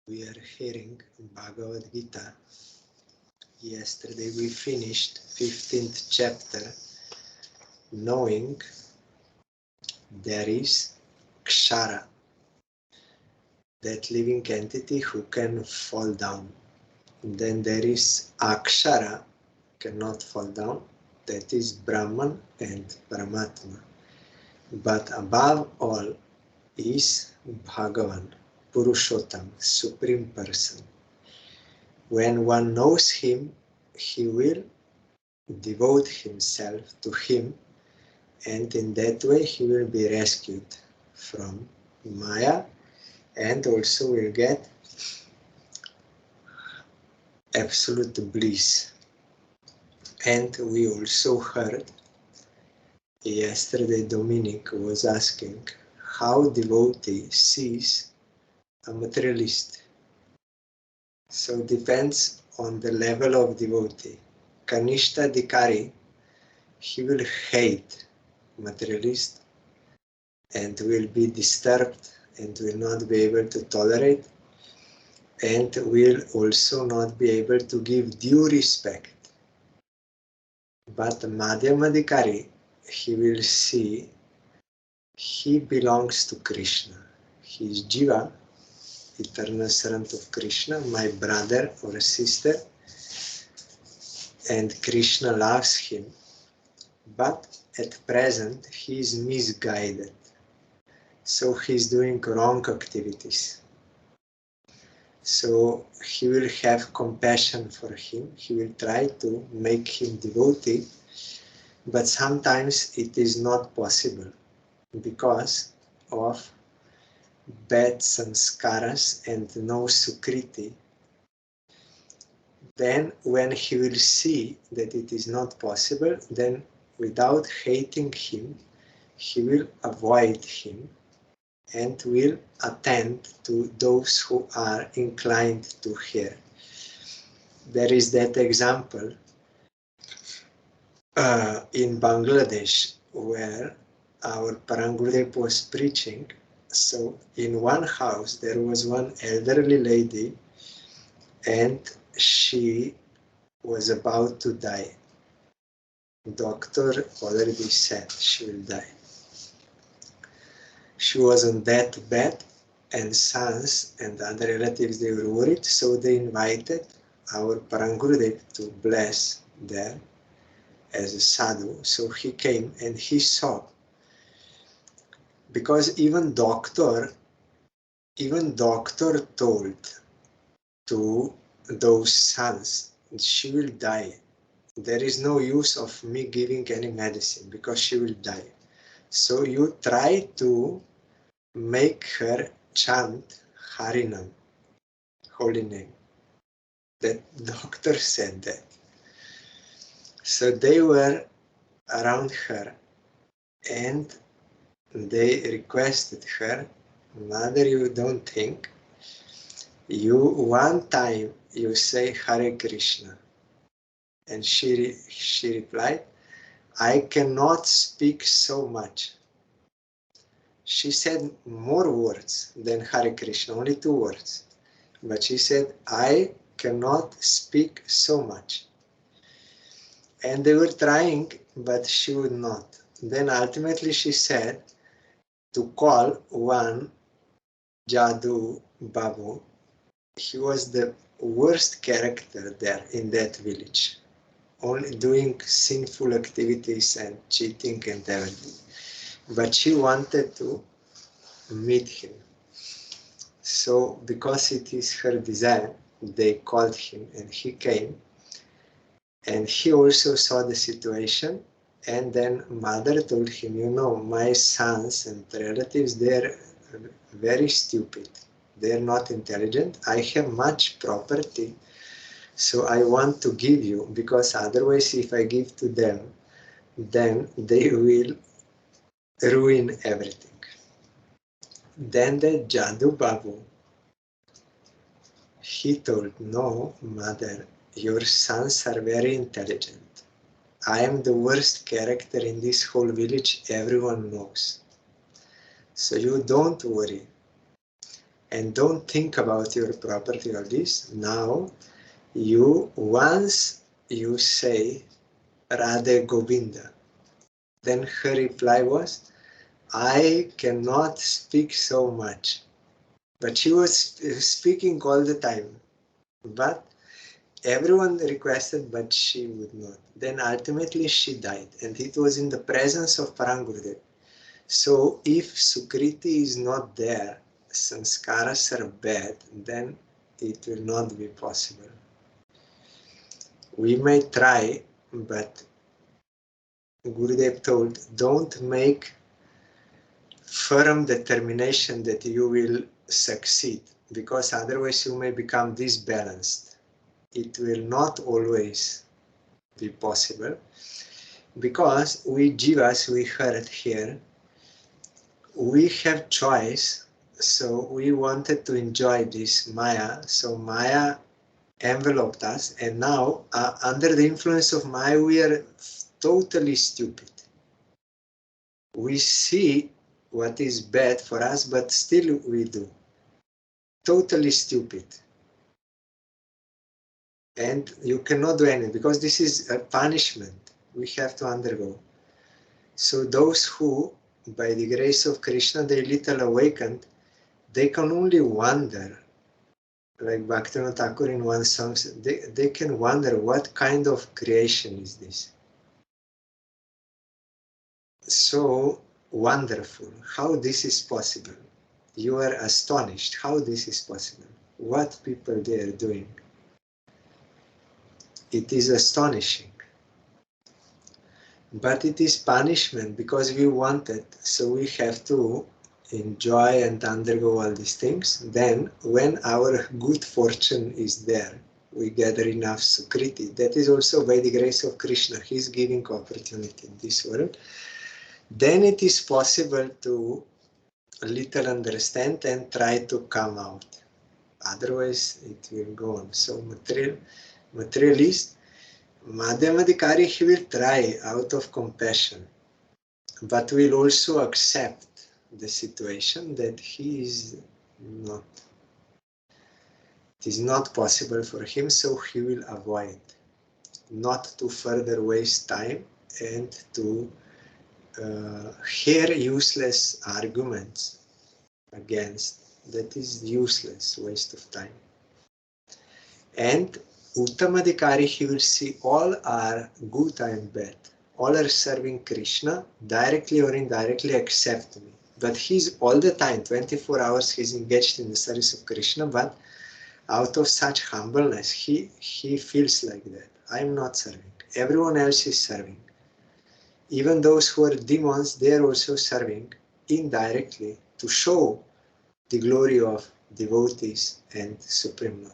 We are hearing Bhagavad Gita. Yesterday we finished 15th chapter, knowing there is Kshara, that living entity who can fall down. And then there is Akshara, cannot fall down, that is Brahman and Paramatma. But above all is Bhagavan, Purushottam, Supreme Person. When one knows him, he will devote himself to him, and in that way he will be rescued from Maya and also will get absolute bliss. And we also heard yesterday Dominic was asking how devotee sees a materialist. So depends on the level of devotee. Kanishta Dikari, he will hate materialist and will be disturbed and will not be able to tolerate and will also not be able to give due respect. But Madhyamadikari, he will see he belongs to Krishna. He is Jiva, eternal servant of Krishna, my brother or sister, and Krishna loves him. But at present he is misguided. So he is doing wrong activities. So he will have compassion for him. He will try to make him devotee. But sometimes it is not possible because of bad samskaras and no sukriti. Then when he will see that it is not possible, then without hating him, he will avoid him and will attend to those who are inclined to hear. There is that example in Bangladesh where our Parangurudev was preaching. So in one house there was one elderly lady and she was about to die. Doctor already said she will die. She was on that bed and sons and other relatives, they were worried, so they invited our Parangurudev to bless there as a sadhu. So he came and he saw, because even doctor told to those sons, she will die. There is no use of me giving any medicine because she will die. So you try to make her chant Harinam, holy name. That doctor said that. So they were around her and they requested her, Mother, you don't think? You one time you say Hare Krishna. And she replied, I cannot speak so much. She said more words than Hare Krishna, only 2 words. But she said, I cannot speak so much. And they were trying, but she would not. Then ultimately she said to call one Jadu Babu. He was the worst character there in that village. Only doing sinful activities and cheating and everything. But she wanted to meet him. So because it is her desire, they called him and he came. And he also saw the situation. And then mother told him, you know, my sons and relatives, they're very stupid. They're not intelligent. I have much property. So I want to give you, because otherwise if I give to them, then they will ruin everything. Then the Jadu Babu, he told, no, mother, your sons are very intelligent. I am the worst character in this whole village, everyone knows. So you don't worry. and don't think about your property or this. Now, once you say Radhe Govinda, then her reply was, I cannot speak so much. But she was speaking all the time. But everyone requested, but she would not. Then ultimately she died, and it was in the presence of Parangurudev. So if Sukriti is not there, sanskaras are bad, then it will not be possible. We may try, but Gurudev told, don't make firm determination that you will succeed, because otherwise you may become disbalanced. It will not always be possible, because we jivas, we heard here, we have choice. So we wanted to enjoy this Maya, so Maya enveloped us, and now under the influence of Maya we are totally stupid. We see what is bad for us, but still we do. Totally stupid. And you cannot do anything, because this is a punishment we have to undergo. So those who, by the grace of Krishna, they little awakened, they can only wonder, like Bhaktivinoda Thakur in one song, they can wonder what kind of creation is this. So wonderful, how this is possible. You are astonished how this is possible. What people they are doing. It is astonishing. But it is punishment because we want it, so we have to enjoy and undergo all these things. Then when our good fortune is there, we gather enough Sukriti. That is also by the grace of Krishna. He is giving opportunity in this world. Then it is possible to little understand and try to come out. Otherwise it will go on. So materialist, Madhyamadikari, he will try out of compassion, but will also accept the situation that he is not. It is not possible for him, so he will avoid, not to further waste time and to hear useless arguments against. That is useless, waste of time. And Uttamadikari, he will see all are good and bad. All are serving Krishna, directly or indirectly, except me. But he's all the time, 24 hours, he's engaged in the service of Krishna, but out of such humbleness, he feels like that. I'm not serving. Everyone else is serving. Even those who are demons, they are also serving indirectly to show the glory of devotees and Supreme Lord.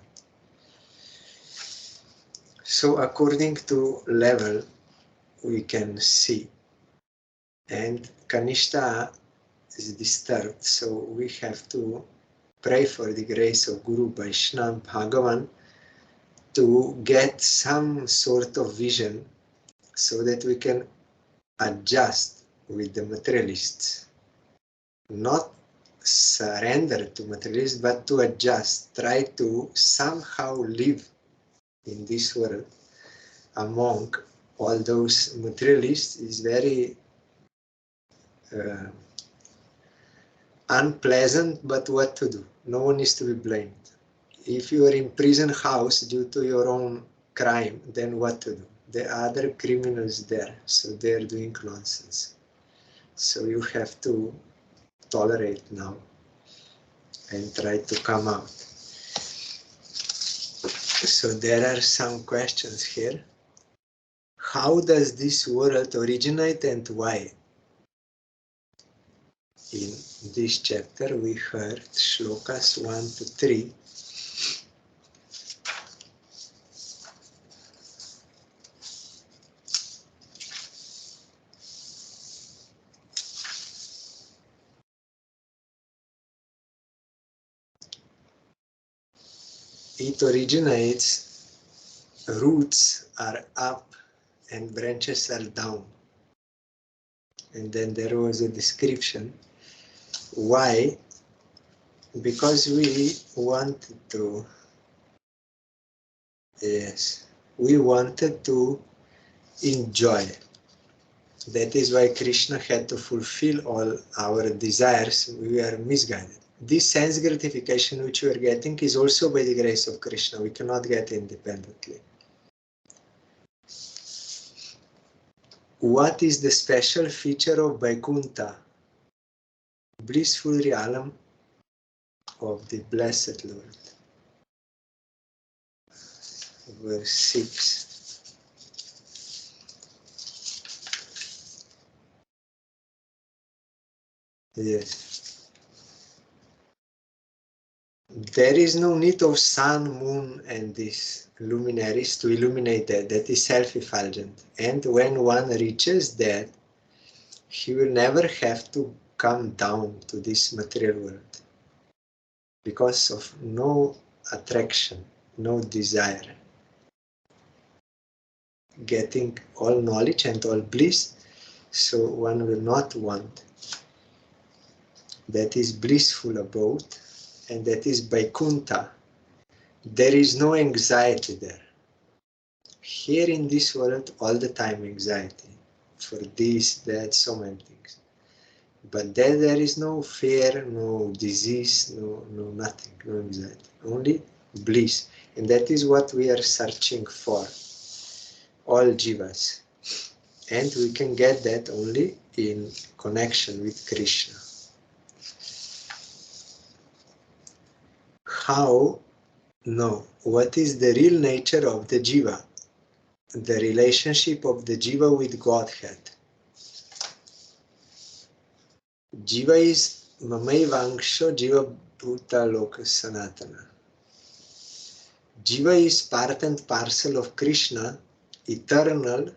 So according to level, we can see. And Kanishta is disturbed, so we have to pray for the grace of Guru Vaishnava Bhagavan to get some sort of vision so that we can adjust with the materialists. Not surrender to materialists, but to adjust, try to somehow live in this world among all those materialists is very unpleasant, but what to do? No one is to be blamed. If you are in prison house due to your own crime, then what to do? The other criminals there, so they are doing nonsense. So you have to tolerate now and try to come out. So there are some questions here. How does this world originate and why? In this chapter we heard shlokas 1 to 3. It originates, roots are up and branches are down. And then there was a description why because we wanted to, yes, we wanted to enjoy. That is why Krishna had to fulfill all our desires. We are misguided. This sense gratification which we are getting is also by the grace of Krishna. We cannot get independently. What is the special feature of Vaikuntha? Blissful realm of the Blessed Lord. Verse 6. Yes. There is no need of sun, moon, and these luminaries to illuminate that. That is self-effulgent. And when one reaches that, he will never have to come down to this material world because of no attraction, no desire. Getting all knowledge and all bliss, so one will not want. That is blissful abode, and that is Vaikuntha. There is no anxiety there. Here in this world, all the time anxiety for this, that, so many things. But there is no fear, no disease, no nothing, no anxiety, only bliss. And that is what we are searching for, all jivas. And we can get that only in connection with Krishna. How? No. What is the real nature of the jiva? The relationship of the jiva with Godhead. Jiva is Mamaivangsho Jiva Bhuta Loka Sanatana. Jiva is part and parcel of Krishna, eternal.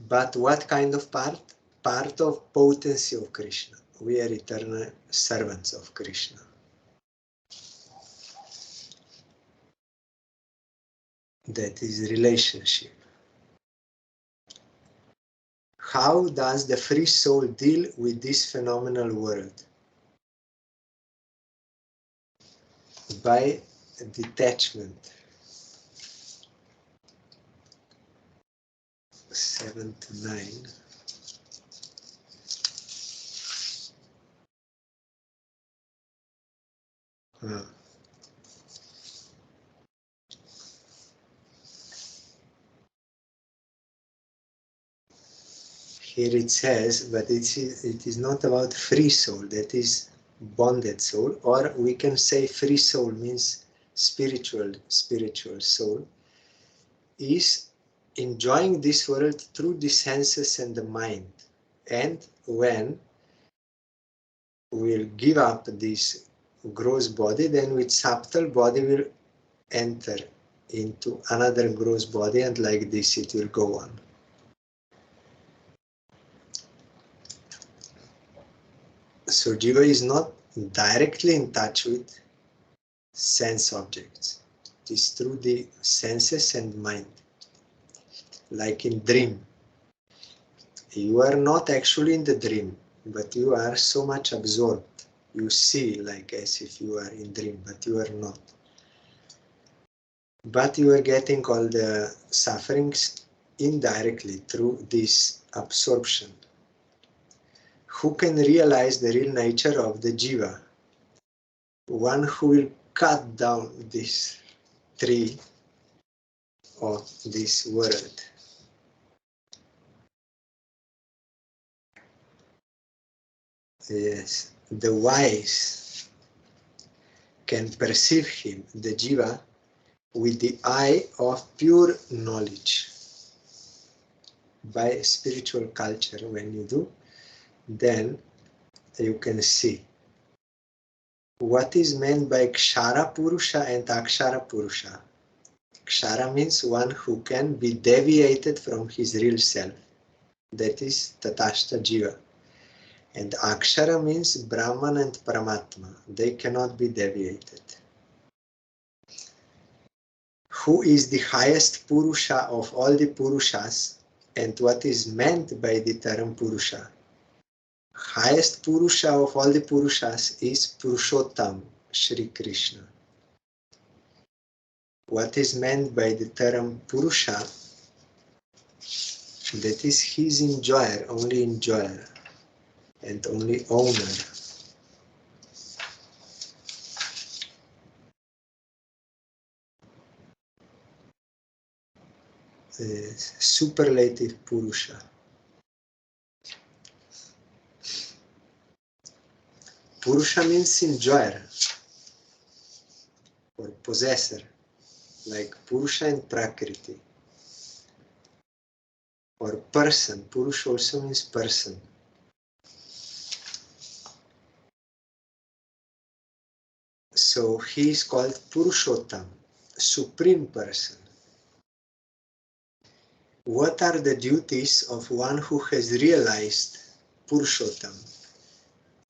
But what kind of part? Part of potency of Krishna. We are eternal servants of Krishna. That is relationship. How does the free soul deal with this phenomenal world? By detachment. 7 to 9. Here it says, but it is not about free soul, that is bonded soul, or we can say free soul means spiritual soul, is enjoying this world through the senses and the mind. And when we'll give up this gross body, then with subtle body will enter into another gross body, and like this it will go on. So Jiva is not directly in touch with sense objects. It is through the senses and mind. Like in dream. You are not actually in the dream, but you are so much absorbed. You see like as if you are in dream, but you are not. But you are getting all the sufferings indirectly through this absorption. Who can realize the real nature of the jiva? One who will cut down this tree of this world. Yes, the wise can perceive him, the jiva, with the eye of pure knowledge. By spiritual culture, when you do, then you can see. What is meant by Kshara Purusha and Akshara Purusha? Kshara means one who can be deviated from his real self. That is Tatashta Jiva. And Akshara means Brahman and Paramatma. They cannot be deviated. Who is the highest Purusha of all the Purushas, and what is meant by the term Purusha? Highest Purusha of all the Purushas is Purushottam, Shri Krishna. What is meant by the term Purusha? That is his enjoyer, only enjoyer, and only owner. Superlative Purusha. Purusha means enjoyer or possessor, like Purusha in Prakriti. Or person. Purusha also means person. So he is called Purushottam, supreme person. What are the duties of one who has realized Purushottam?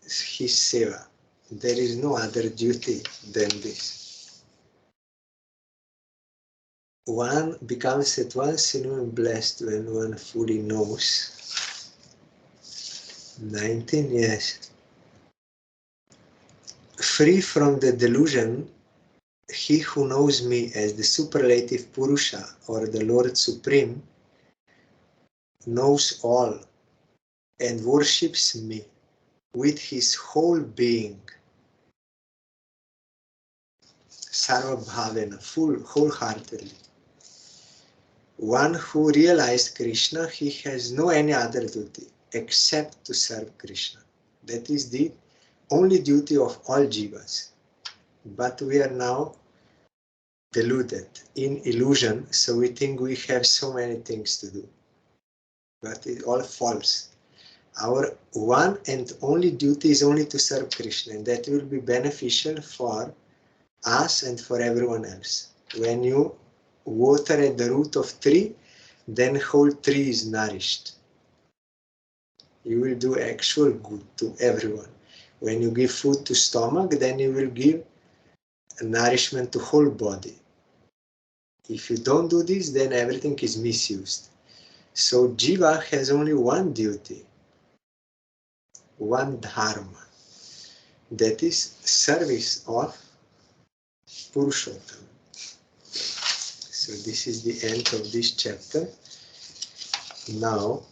His seva. There is no other duty than this. One becomes at once blessed when one fully knows. 19 years. Free from the delusion, he who knows me as the superlative Purusha or the Lord Supreme knows all and worships me with his whole being. Sarva Bhavena, wholeheartedly. One who realized Krishna, he has no any other duty except to serve Krishna. That is the only duty of all jivas. But we are now deluded in illusion, so we think we have so many things to do. But it all false. Our one and only duty is only to serve Krishna, and that will be beneficial for us and for everyone else. When you water at the root of tree, then whole tree is nourished. You will do actual good to everyone. When you give food to stomach, then you will give nourishment to whole body. If you don't do this, then everything is misused. So Jiva has only one duty, one dharma. That is service of Purushottam. So this is the end of this chapter. Now,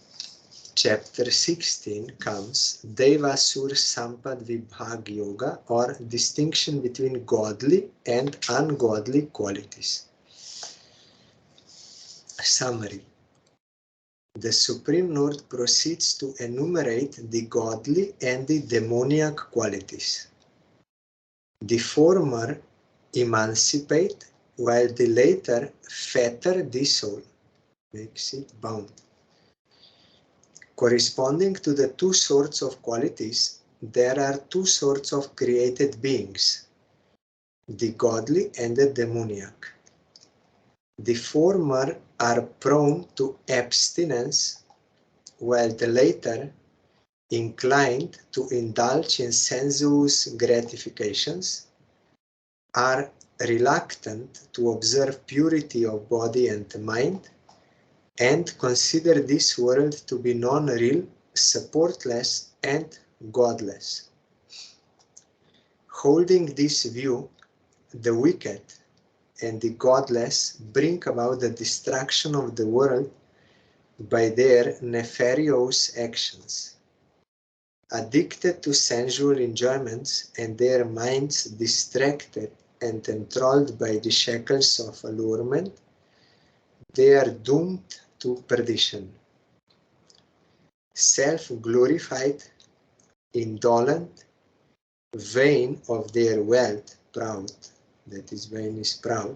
chapter 16 comes Devasur Sampad Vibhag Yoga, or distinction between godly and ungodly qualities. Summary. The Supreme Lord proceeds to enumerate the godly and the demoniac qualities. The former emancipate, while the latter fetter the soul, makes it bound. Corresponding to the two sorts of qualities, there are two sorts of created beings, the godly and the demoniac. The former are prone to abstinence, while the latter, inclined to indulge in sensuous gratifications, are reluctant to observe purity of body and mind, and consider this world to be non-real, supportless, and godless. Holding this view, the wicked and the godless bring about the destruction of the world by their nefarious actions. Addicted to sensual enjoyments and their minds distracted and enthralled by the shackles of allurement, they are doomed to perdition. Self-glorified, indolent, vain of their wealth, proud, that is, vain is proud,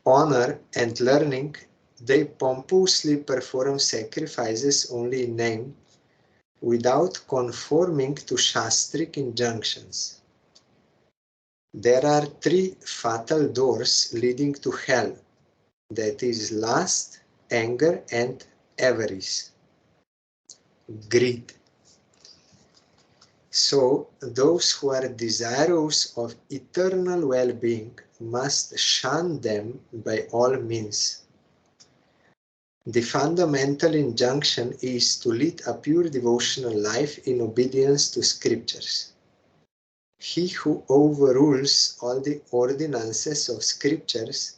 honor and learning, they pompously perform sacrifices only in name, without conforming to Shastric injunctions. There are three fatal doors leading to hell, that is, lust, anger, and avarice. Greed. So, those who are desirous of eternal well-being must shun them by all means. The fundamental injunction is to lead a pure devotional life in obedience to scriptures. He who overrules all the ordinances of scriptures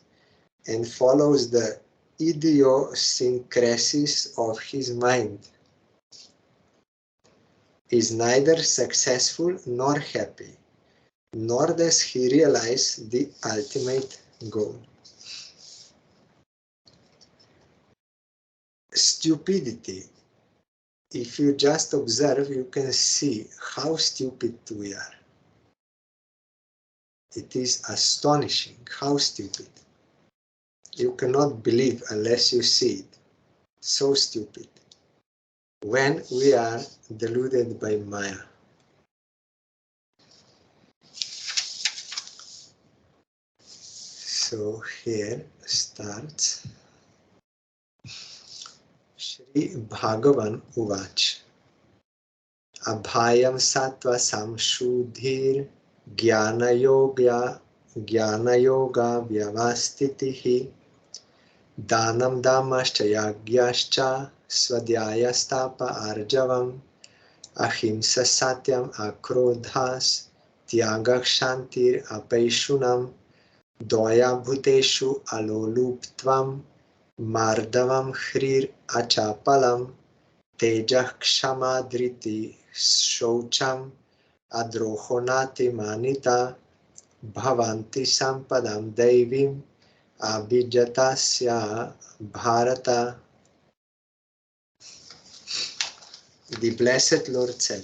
and follows the idiosyncrasies of his mind is neither successful nor happy, nor does he realize the ultimate goal. Stupidity. If you just observe, you can see how stupid we are. It is astonishing how stupid. You cannot believe unless you see it. So stupid. When we are deluded by Maya. So here starts Shri Bhagavan Uvach. Abhayam sattva samshuddhir jnana yoga vyavastitihi danam damascha yagyascha swadhyayastapa arjavam ahimsa satyam akrodhas tyagak shantir apaishunam doya bhuteshu aloluptvam mardavam hrir achapalam tejah kshama driti shaucham adrohonati manita bhavanti sampadam devim abhijatasya bharata. The Blessed Lord said,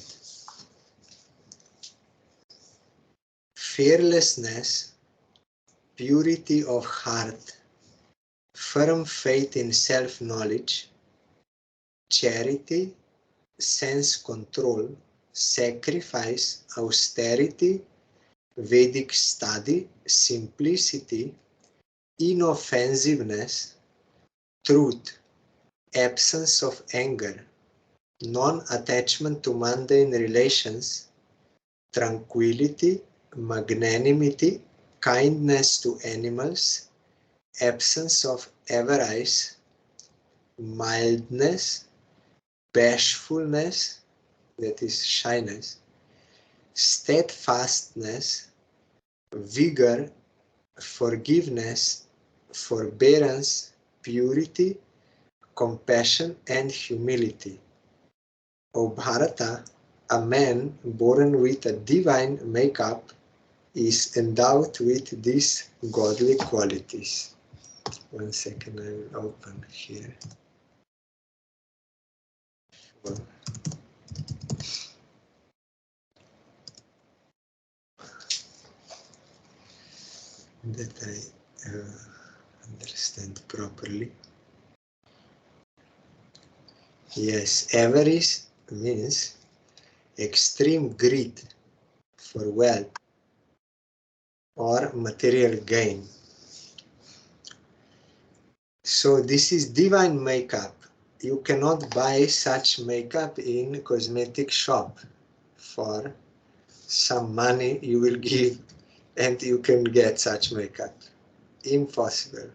fearlessness, purity of heart, firm faith in self-knowledge, charity, sense-control, sacrifice, austerity, Vedic study, simplicity, inoffensiveness, truth, absence of anger, non-attachment to mundane relations, tranquility, magnanimity, kindness to animals, absence of avarice, mildness, bashfulness, that is shyness, steadfastness, vigor, forgiveness, forbearance, purity, compassion, and humility. O Bharata, a man born with a divine makeup is endowed with these godly qualities. 1 second, I will open here. That I understand properly. Yes, avarice means extreme greed for wealth or material gain. So this is divine makeup. You cannot buy such makeup in cosmetic shop. For some money you will give and you can get such makeup. Impossible.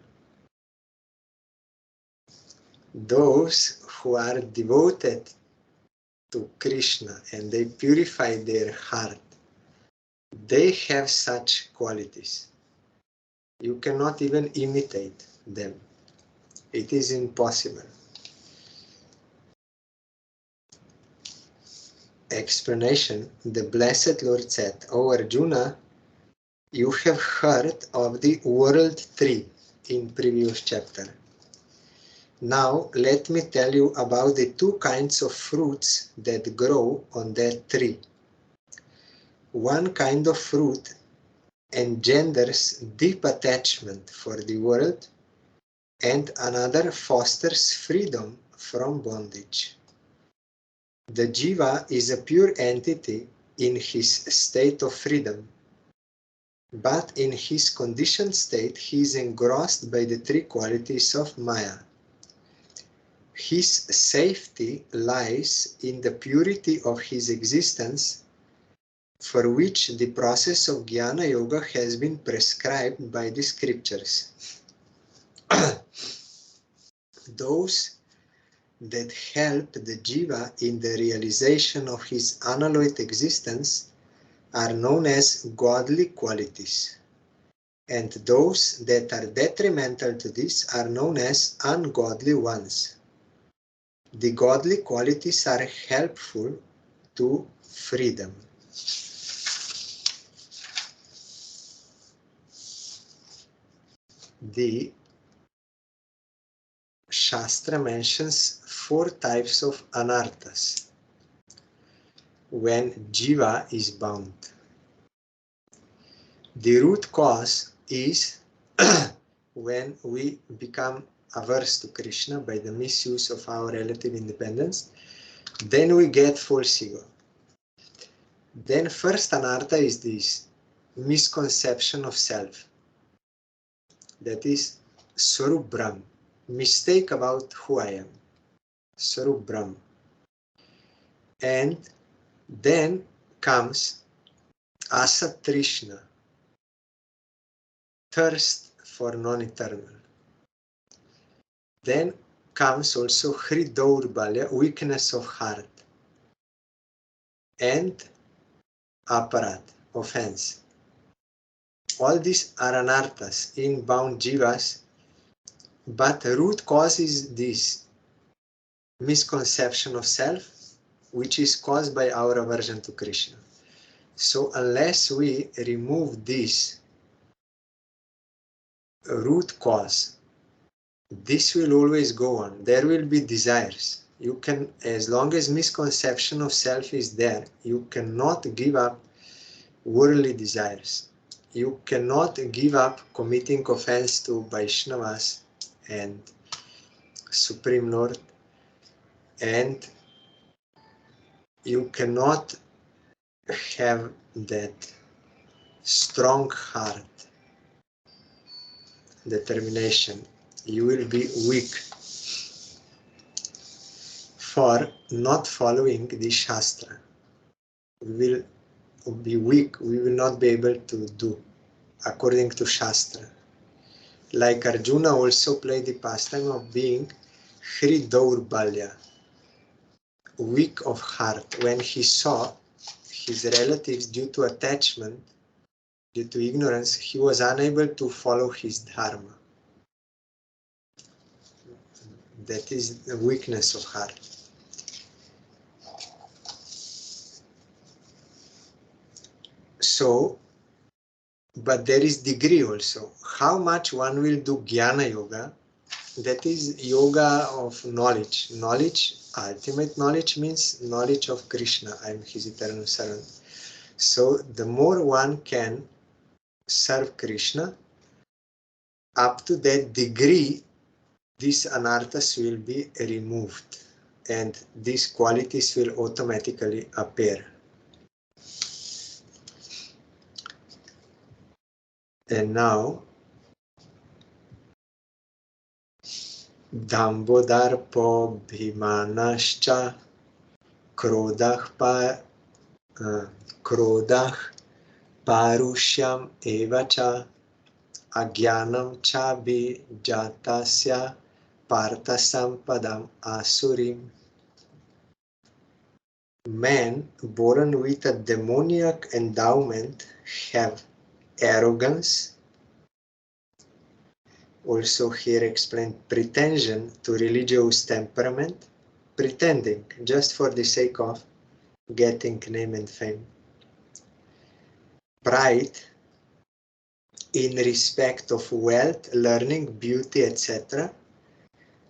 Those who are devoted to Krishna and they purify their heart, they have such qualities. You cannot even imitate them. It is impossible. Explanation. The Blessed Lord said, O Arjuna, you have heard of the world tree in previous chapter. Now let me tell you about the two kinds of fruits that grow on that tree. One kind of fruit engenders deep attachment for the world, and another fosters freedom from bondage. The jiva is a pure entity in his state of freedom, but in his conditioned state he is engrossed by the three qualities of Maya. His safety lies in the purity of his existence, for which the process of Jnana Yoga has been prescribed by the scriptures. those that help the jiva in the realization of his unalloyed existence are known as godly qualities, and those that are detrimental to this are known as ungodly ones. The godly qualities are helpful to freedom. The Shastra mentions 4 types of anarthas when jiva is bound. The root cause is when we become averse to Krishna by the misuse of our relative independence, then we get false ego. Then first anartha is this misconception of self. That is Swarup Brahm, mistake about who I am, Swarup Brahm. And then comes Asat Trishna, thirst for non-eternal. Then comes also Hridaurbalya, weakness of heart, and Aparat, offense. All these are anarthas in bound jivas, but the root cause is this misconception of self, which is caused by our aversion to Krishna. So unless we remove this root cause, this will always go on. There will be desires. You can, as long as misconception of self is there, you cannot give up worldly desires. You cannot give up committing offense to Vaishnavas and Supreme Lord, and you cannot have that strong heart, determination. You will be weak for not following the Shastra. We will be weak, we will not be able to do according to Shastra. Like Arjuna also played the pastime of being Hridaurbalya, weak of heart, when he saw his relatives, due to attachment, due to ignorance, he was unable to follow his dharma. That is the weakness of heart. So, but there is degree also. How much one will do Jnana Yoga, that is yoga of knowledge. Knowledge, ultimate knowledge means knowledge of Krishna. I am his eternal servant. So the more one can serve Krishna, up to that degree, these anarthas will be removed and these qualities will automatically appear. And now, Dambodharpo Bhimanascha Krodach Parushyam Evacha Agyanam Cha Bijatasya Parthasampadam Asurim. Men born with a demoniac endowment have arrogance, also here explained pretension to religious temperament, pretending just for the sake of getting name and fame. Pride in respect of wealth, learning, beauty, etc.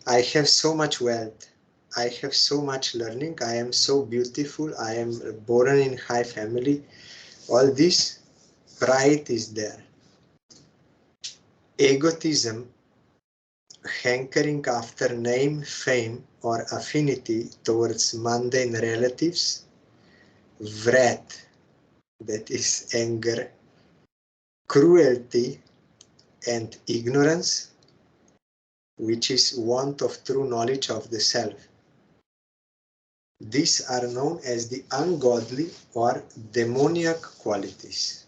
I have so much wealth, I have so much learning, I am so beautiful, I am born in high family. All this pride is there. Egotism, hankering after name, fame, or affinity towards mundane relatives. Wrath, that is anger. Cruelty and ignorance, which is want of true knowledge of the self. These are known as the ungodly or demoniac qualities.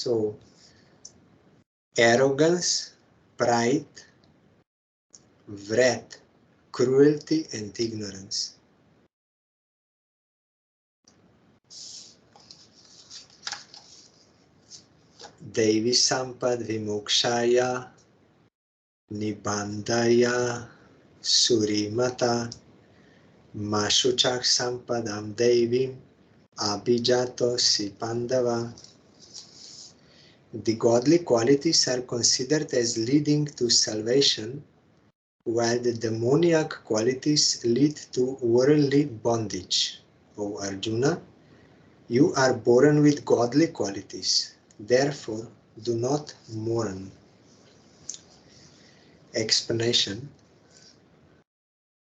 So, arrogance, pride, wrath, cruelty and ignorance. Devi Sampad Vimokshaya Nibandaya Surimata Mashuchak Sampadam Devim Abhijato Sipandava. The godly qualities are considered as leading to salvation, while the demoniac qualities lead to worldly bondage. O Arjuna, you are born with godly qualities, therefore do not mourn. Explanation.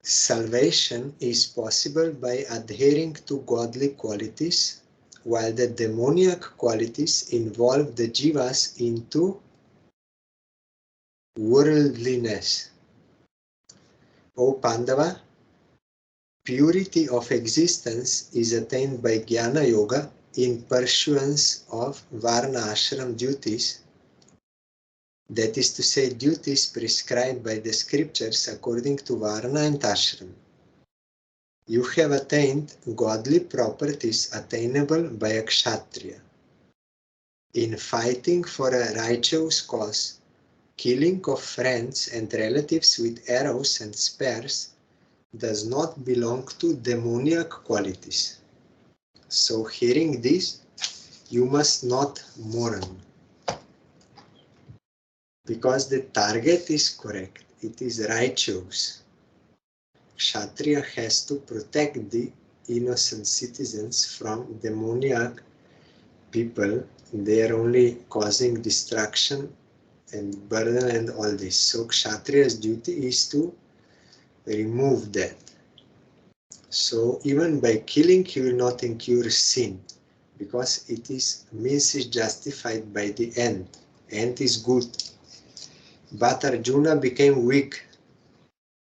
Salvation is possible by adhering to godly qualities, while the demoniac qualities involve the jivas into worldliness. O Pandava, purity of existence is attained by Jnana Yoga in pursuance of Varna Ashram duties, that is to say, duties prescribed by the scriptures according to Varna and Ashram. You have attained godly properties attainable by a Kshatriya. In fighting for a righteous cause, killing of friends and relatives with arrows and spears does not belong to demoniac qualities. So hearing this, you must not mourn, because the target is correct, it is righteous. Kshatriya has to protect the innocent citizens from demoniac people. They are only causing destruction and burden and all this. So Kshatriya's duty is to remove that. So even by killing he will not incur sin, because it is means is justified by the end. End is good. But Arjuna became weak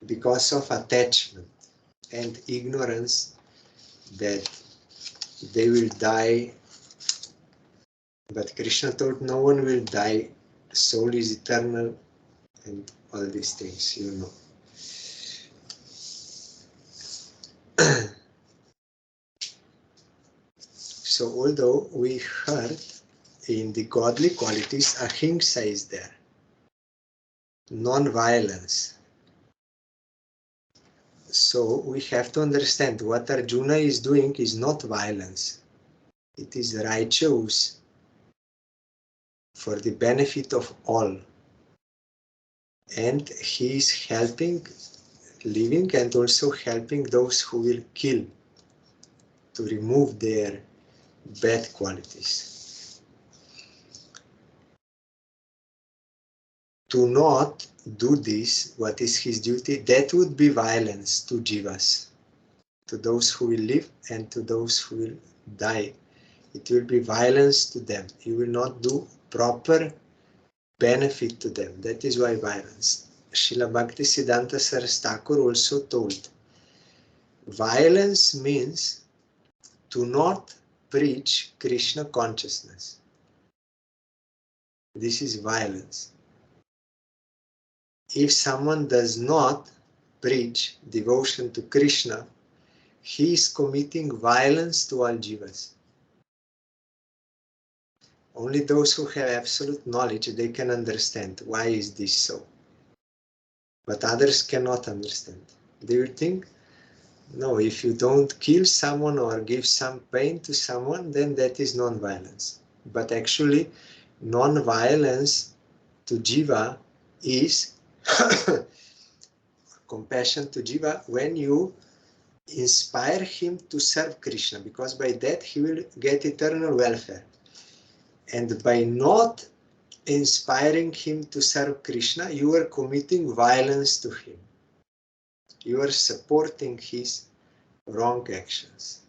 because of attachment and ignorance that they will die. But Krishna told no one will die, soul is eternal and all these things, you know. So although we heard in the godly qualities, ahimsa is there, non-violence. So we have to understand what Arjuna is doing is not violence. It is righteous for the benefit of all. And he is helping living and also helping those who will kill to remove their bad qualities. To not do this, what is his duty, that would be violence to jivas, to those who will live and to those who will die. It will be violence to them. You will not do proper benefit to them. That is why violence. Srila Bhaktisiddhanta Saraswati Thakur also told, violence means to not preach Krishna consciousness. This is violence. If someone does not preach devotion to Krishna, he is committing violence to all jivas. Only those who have absolute knowledge, they can understand why is this so. But others cannot understand. They will think, no, if you don't kill someone or give some pain to someone, then that is non-violence. But actually, non-violence to jiva is compassion to jiva when you inspire him to serve Krishna, because by that he will get eternal welfare. And by not inspiring him to serve Krishna, you are committing violence to him. You are supporting his wrong actions.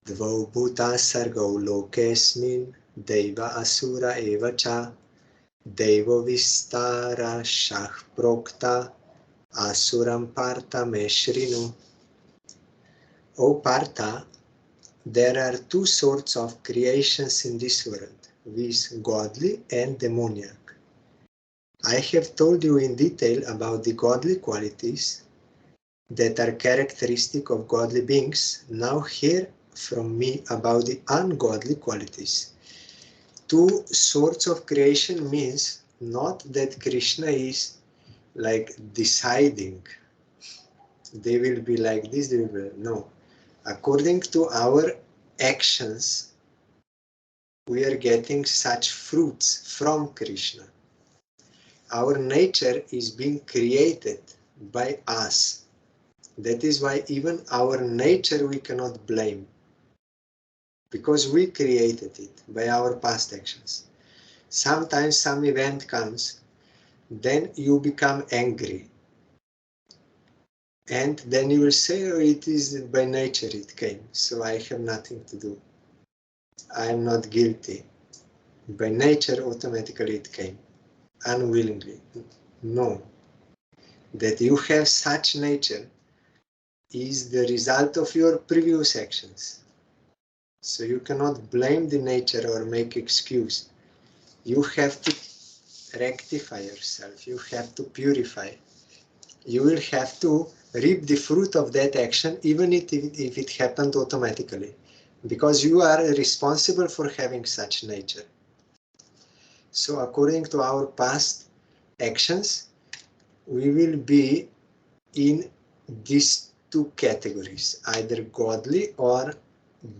Dvau bhuta sargau lokesmin Deva asura eva cha, Devo vistara shah prokta, asuram partha me shrinu. O Partha, there are two sorts of creations in this world, viz. Godly and demoniac. I have told you in detail about the godly qualities that are characteristic of godly beings. Now hear from me about the ungodly qualities. Two sorts of creation means not that Krishna is like deciding they will be like this, they will be, no. According to our actions, we are getting such fruits from Krishna. Our nature is being created by us. That is why even our nature we cannot blame, because we created it by our past actions. Sometimes some event comes, then you become angry. And then you will say, oh, it is by nature it came, so I have nothing to do. I am not guilty. By nature, automatically it came, unwillingly. No. That you have such nature is the result of your previous actions. So you cannot blame the nature or make excuse. You have to rectify yourself. You have to purify. You will have to reap the fruit of that action, even if it happened automatically, because you are responsible for having such nature. So according to our past actions, we will be in these two categories, either godly or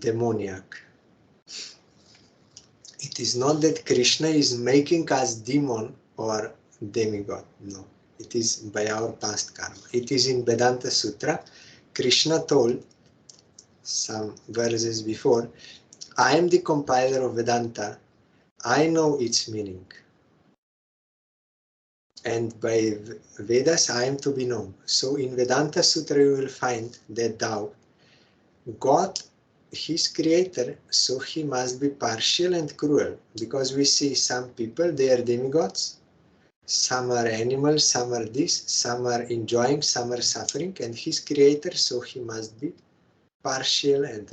demoniac. It is not that Krishna is making us demon or demigod, no. It is by our past karma. It is in Vedanta Sutra. Krishna told some verses before, I am the compiler of Vedanta. I know its meaning. And by Vedas I am to be known. So in Vedanta Sutra you will find that thou, God, his creator, so he must be partial and cruel. Because we see some people, they are demigods. Some are animals, some are this, some are enjoying, some are suffering, and his creator, so he must be partial. And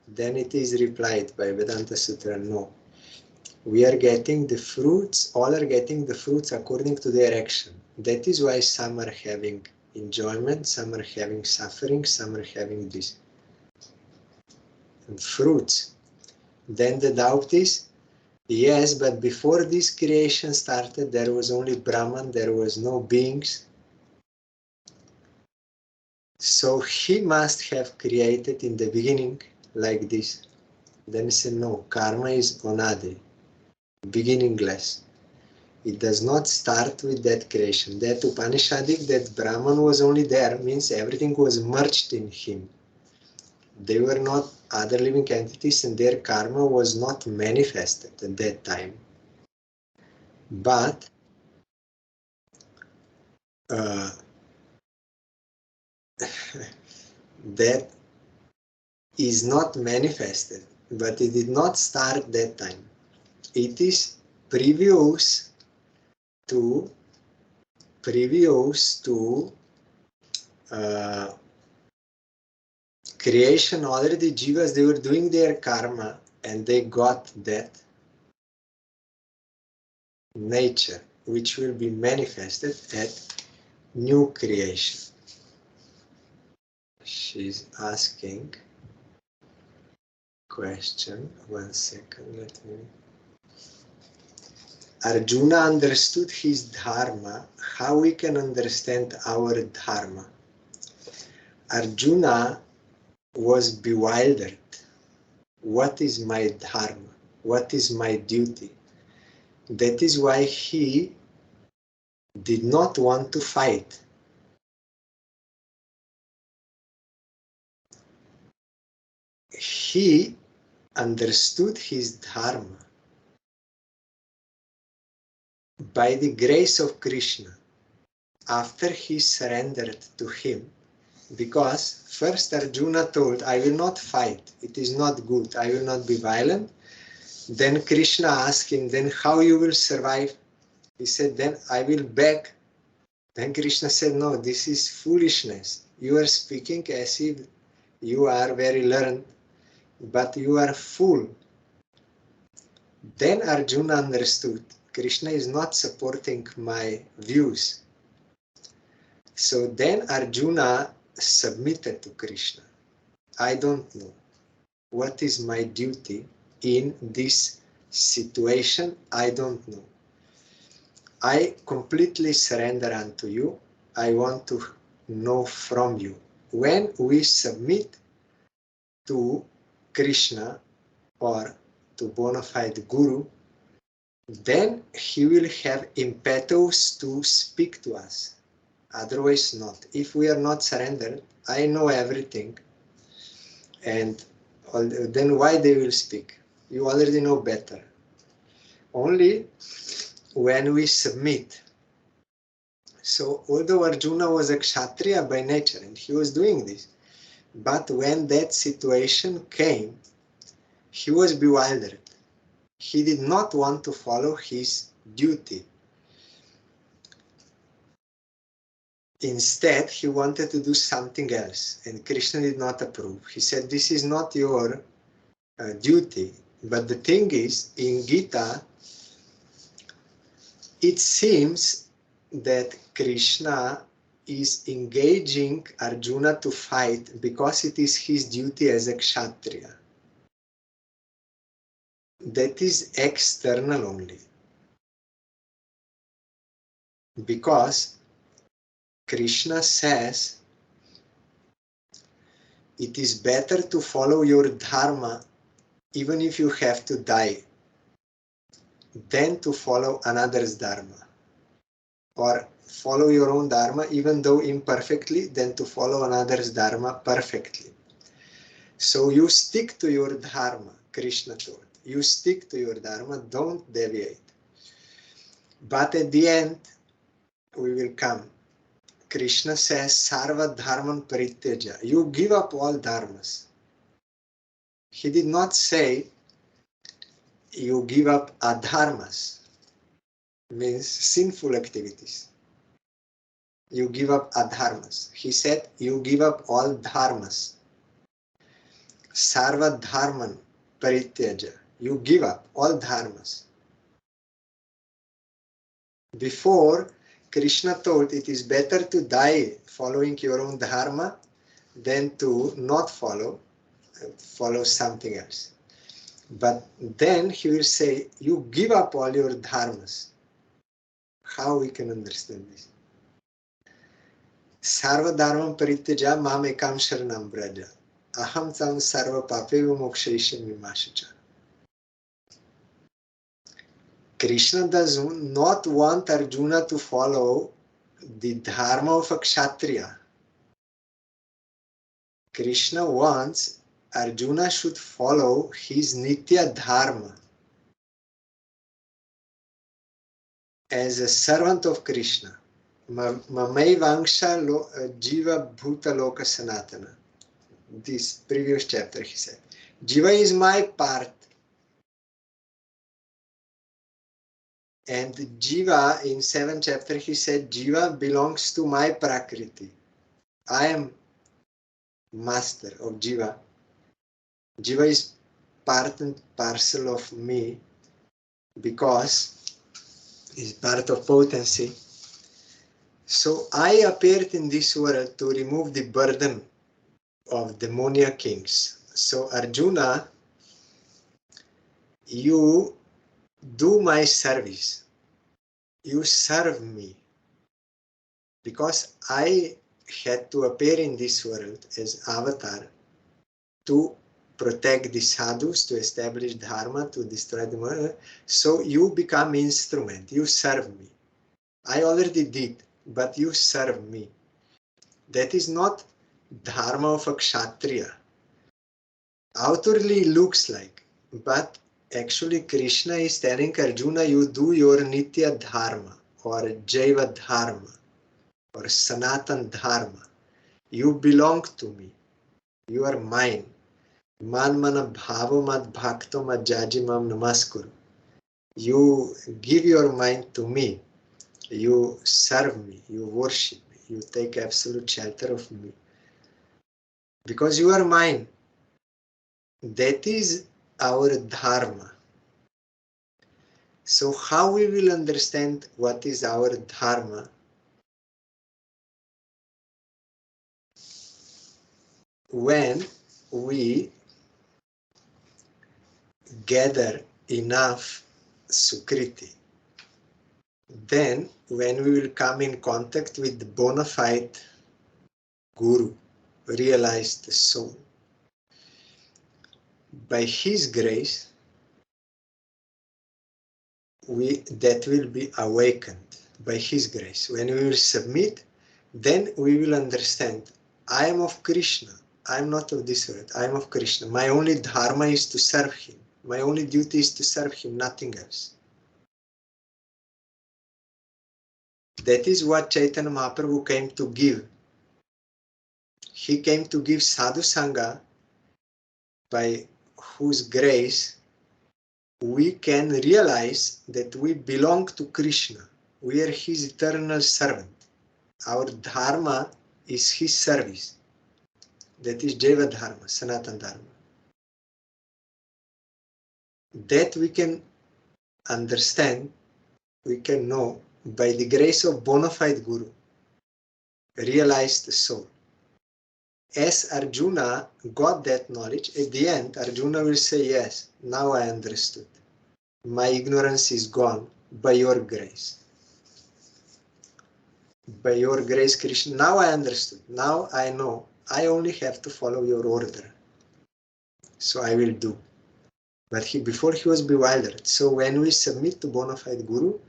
then it is replied by Vedanta Sutra, no. We are getting the fruits, all are getting the fruits according to their action. That is why some are having enjoyment, some are having suffering, some are having this. And fruits. Then the doubt is, yes, but before this creation started, there was only Brahman, there was no beings. So he must have created in the beginning like this. Then he said, no, karma is onade, beginningless. It does not start with that creation. That Upanishadic, that Brahman was only there, means everything was merged in him. They were not other living entities and their karma was not manifested at that time. But that is not manifested, but it did not start that time. It is previous to creation. Already jivas, they were doing their karma and they got that nature which will be manifested at new creation. She's asking question. 1 second, let me. Arjuna understood his dharma. How we can understand our dharma? Arjuna was bewildered. What is my dharma? What is my duty? That is why he did not want to fight. He understood his dharma by the grace of Krishna after he surrendered to him, because first Arjuna told, I will not fight, it is not good, I will not be violent, Then Krishna asked him, then how you will survive? He said, then I will beg. Then Krishna said, no, this is foolishness. You are speaking as if you are very learned, but you are fool. Then Arjuna understood, Krishna is not supporting my views. So then Arjuna submitted to Krishna. I don't know what is my duty in this situation. I don't know. I completely surrender unto you. I want to know from you. When we submit to Krishna or to bona fide Guru, then he will have impetus to speak to us. Otherwise not. If we are not surrendered, I know everything, and then why they will speak? You already know better. Only when we submit. So although Arjuna was a Kshatriya by nature and he was doing this, but when that situation came, he was bewildered. He did not want to follow his duty. Instead, he wanted to do something else, and Krishna did not approve. He said, this is not your duty. But the thing is, in Gita, it seems that Krishna is engaging Arjuna to fight because it is his duty as a Kshatriya. That is external only. Because Krishna says, it is better to follow your dharma even if you have to die than to follow another's dharma. Or follow your own dharma even though imperfectly than to follow another's dharma perfectly. So you stick to your dharma, Krishna told. You stick to your dharma, don't deviate. But at the end, we will come. Krishna says, Sarva dharman parityaja. You give up all dharmas. He did not say, you give up adharmas. Means sinful activities. You give up adharmas. He said, you give up all dharmas. Sarva dharman parityaja. You give up all dharmas. Before, Krishna told it is better to die following your own dharma than to not follow something else. But then he will say, you give up all your dharmas. How we can understand this? Sarva dharmam parityaja mam ekam sharanam braja. Aham tam sarva papeva mokshayishyami mashacha. Krishna does not want Arjuna to follow the dharma of a kshatriya. Krishna wants Arjuna should follow his nitya dharma. As a servant of Krishna. Mamai vangsha jiva bhuta loka sanatana. This previous chapter he said. Jiva is my part. And Jiva, in 7th chapter, he said, Jiva belongs to my Prakriti. I am master of Jiva. Jiva is part and parcel of me because it's part of potency. So I appeared in this world to remove the burden of demoniac kings. So Arjuna, you do my service. You serve me. Because I had to appear in this world as avatar to protect the sadhus, to establish dharma, to destroy the world. So you become instrument. You serve me. I already did, but you serve me. That is not dharma of a kshatriya. Outwardly looks like, but actually Krishna is telling Arjuna, you do your nitya dharma or jaiva dharma or sanatan dharma. You belong to me. You are mine. Man mana bhavo mad bhakto mad jajimam namaskuru. You give your mind to me. You serve me. You worship me. You take absolute shelter of me. Because you are mine. That is our dharma. So how we will understand what is our dharma? When we gather enough sukriti, then when we will come in contact with the bona fide guru, realized soul, by his grace, that will be awakened by his grace. When we will submit, then we will understand, I am of Krishna. I am not of this world. I am of Krishna. My only dharma is to serve him. My only duty is to serve him, nothing else. That is what Chaitanya Mahaprabhu came to give. He came to give sadhu sangha, by whose grace we can realize that we belong to Krishna. We are his eternal servant. Our dharma is his service. That is Jaiva Dharma, Sanatana Dharma. That we can understand, we can know by the grace of bona fide Guru, realized soul. As Arjuna got that knowledge, at the end Arjuna will say, yes, now I understood. My ignorance is gone by your grace. By your grace, Krishna, now I understood. Now I know. I only have to follow your order. So I will do. But before he was bewildered. So when we submit to bona fide Guru,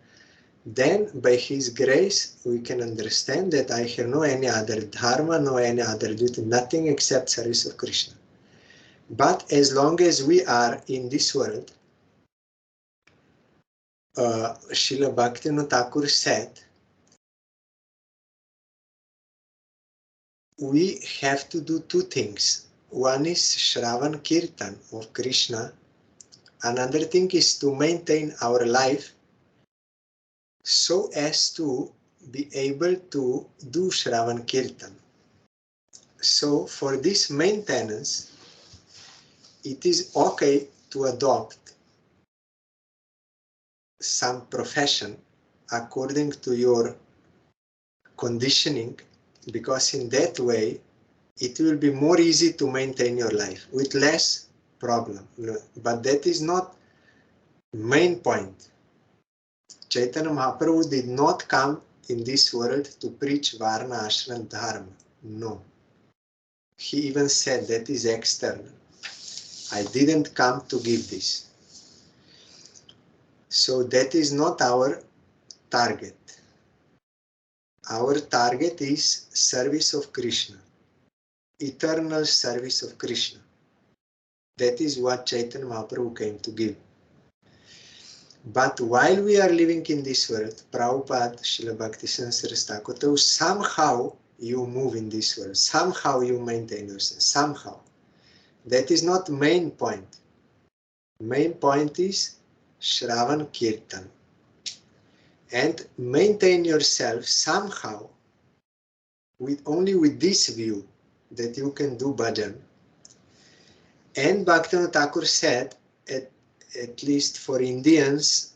then by his grace we can understand that I have no any other dharma, no any other duty, nothing except service of Krishna. But as long as we are in this world, Srila Bhaktivinoda Thakur said, we have to do two things. One is Shravan Kirtan of Krishna. Another thing is to maintain our life so as to be able to do Shravan Kirtan. So for this maintenance, it is okay to adopt some profession according to your conditioning, because in that way it will be more easy to maintain your life with less problem. But that is not main point. Chaitanya Mahaprabhu did not come in this world to preach Varna Ashram Dharma. No. He even said that is external. I didn't come to give this. So that is not our target. Our target is service of Krishna. Eternal service of Krishna. That is what Chaitanya Mahaprabhu came to give. But while we are living in this world, Prabhupada, Srila Bhaktisiddhanta Saraswati Thakur, somehow you move in this world, somehow you maintain yourself, somehow. That is not main point. Main point is Shravan Kirtan. And maintain yourself somehow only with this view that you can do bhajan. And Bhaktivinoda Thakur said, at least for Indians,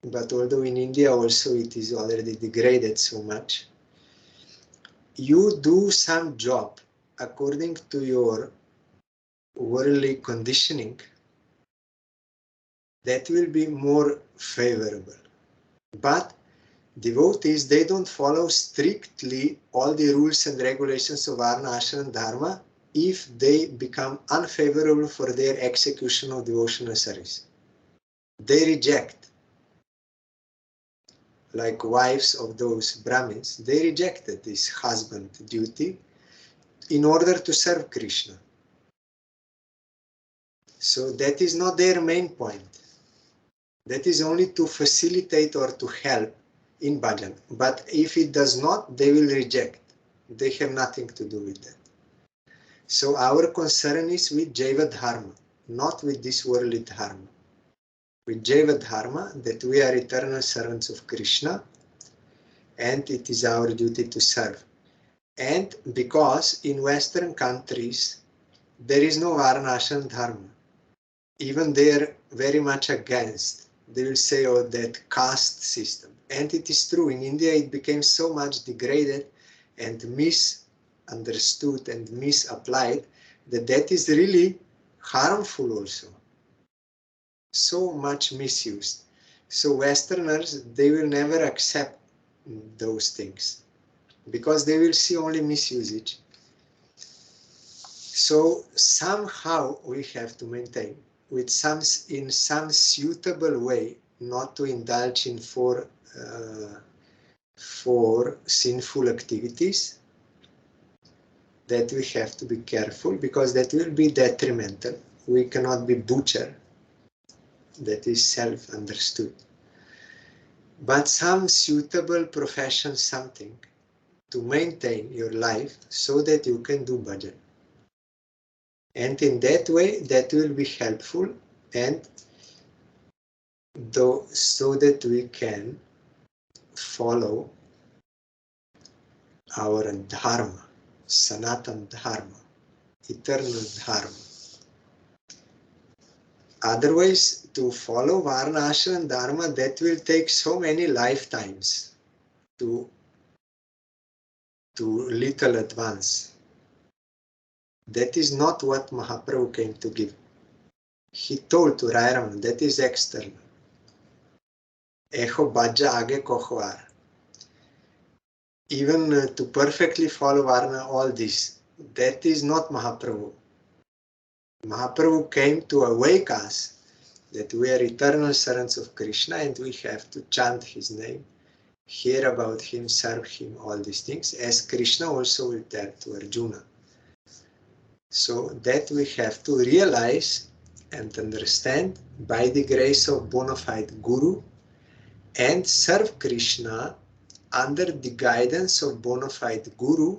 but although in India also it is already degraded so much, you do some job according to your worldly conditioning, that will be more favorable. But devotees, they don't follow strictly all the rules and regulations of Varna, Ashram, Dharma if they become unfavorable for their execution of devotional service. They reject. Like wives of those Brahmins, they rejected this husband duty in order to serve Krishna. So that is not their main point. That is only to facilitate or to help in bhajan. But if it does not, they will reject. They have nothing to do with that. So our concern is with Jaiva Dharma, not with this worldly Dharma. With Jaiva Dharma, that we are eternal servants of Krishna, and it is our duty to serve. And because in Western countries, there is no Varnashram Dharma. Even they are very much against. They will say, oh, that caste system. And it is true, in India it became so much degraded and misunderstood and misapplied that that is really harmful also. So much misused. So Westerners, they will never accept those things because they will see only misusage. So somehow we have to maintain in some suitable way, not to indulge in for sinful activities, that we have to be careful because that will be detrimental. We cannot be butcher. That is self-understood. But some suitable profession, something to maintain your life so that you can do bhajan. And in that way, that will be helpful, and so that we can follow our dharma, sanatan dharma, eternal dharma. Otherwise, to follow varna ashram dharma, that will take so many lifetimes to little advance. That is not what Mahaprabhu came to give. He told to Rairam, that is external. Echo bhaja age kohwar. Even to perfectly follow Varna, all this, that is not Mahaprabhu. Mahaprabhu came to awake us that we are eternal servants of Krishna and we have to chant his name, hear about him, serve him, all these things, as Krishna also will tell to Arjuna. So that we have to realize and understand by the grace of bona fide Guru and serve Krishna under the guidance of bona fide Guru,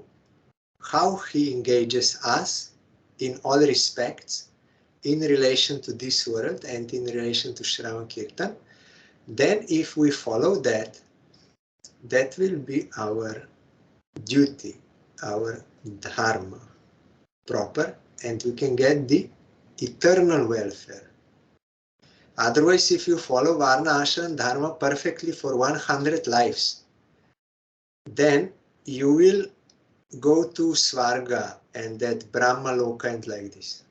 how he engages us in all respects in relation to this world and in relation to Shravan Kirtan. Then if we follow that, that will be our duty, our dharma proper, and we can get the eternal welfare. Otherwise, if you follow Varna Ashram Dharma perfectly for 100 lives, then you will go to Svarga and that Brahma Loka and like this.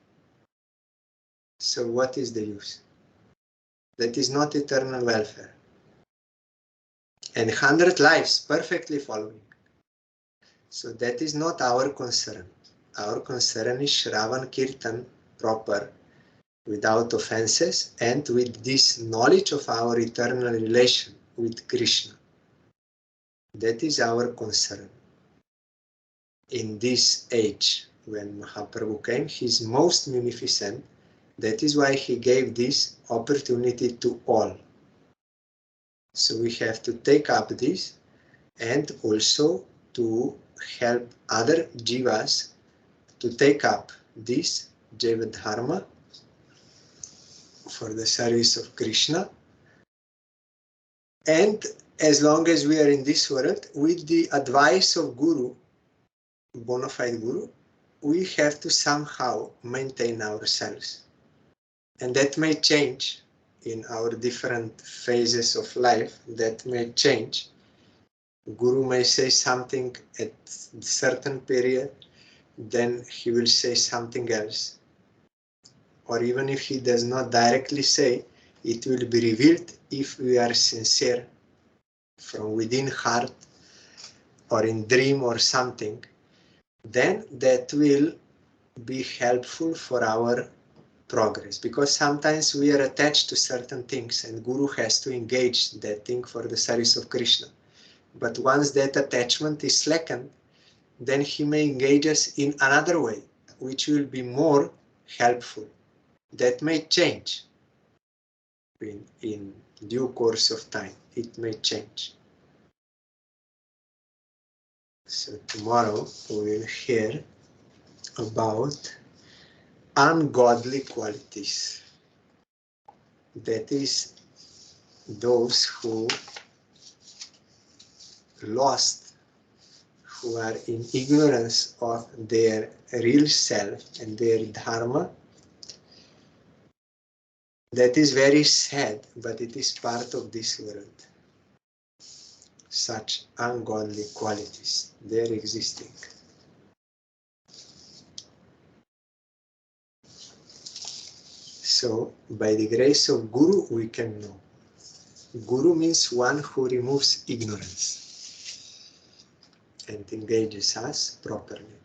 So what is the use? That is not eternal welfare. And 100 lives perfectly following. So that is not our concern. Our concern is Shravan Kirtan proper, without offenses, and with this knowledge of our eternal relation with Krishna. That is our concern. In this age, when Mahaprabhu came, he is most munificent. That is why he gave this opportunity to all. So we have to take up this and also to help other jivas to take up this Jaiva Dharma for the service of Krishna. And as long as we are in this world, with the advice of Guru, bona fide Guru, we have to somehow maintain ourselves. And that may change in our different phases of life, that may change. Guru may say something at a certain period, then he will say something else. Or even if he does not directly say, it will be revealed if we are sincere from within heart or in dream or something, then that will be helpful for our progress, because sometimes we are attached to certain things and Guru has to engage that thing for the service of Krishna. But once that attachment is slackened, then he may engage us in another way, which will be more helpful. That may change in due course of time. It may change. So tomorrow we will hear about ungodly qualities. That is, those who lost, who are in ignorance of their real self and their dharma. That is very sad, but it is part of this world. Such ungodly qualities, they are existing. So, by the grace of Guru, we can know. Guru means one who removes ignorance and engages us properly.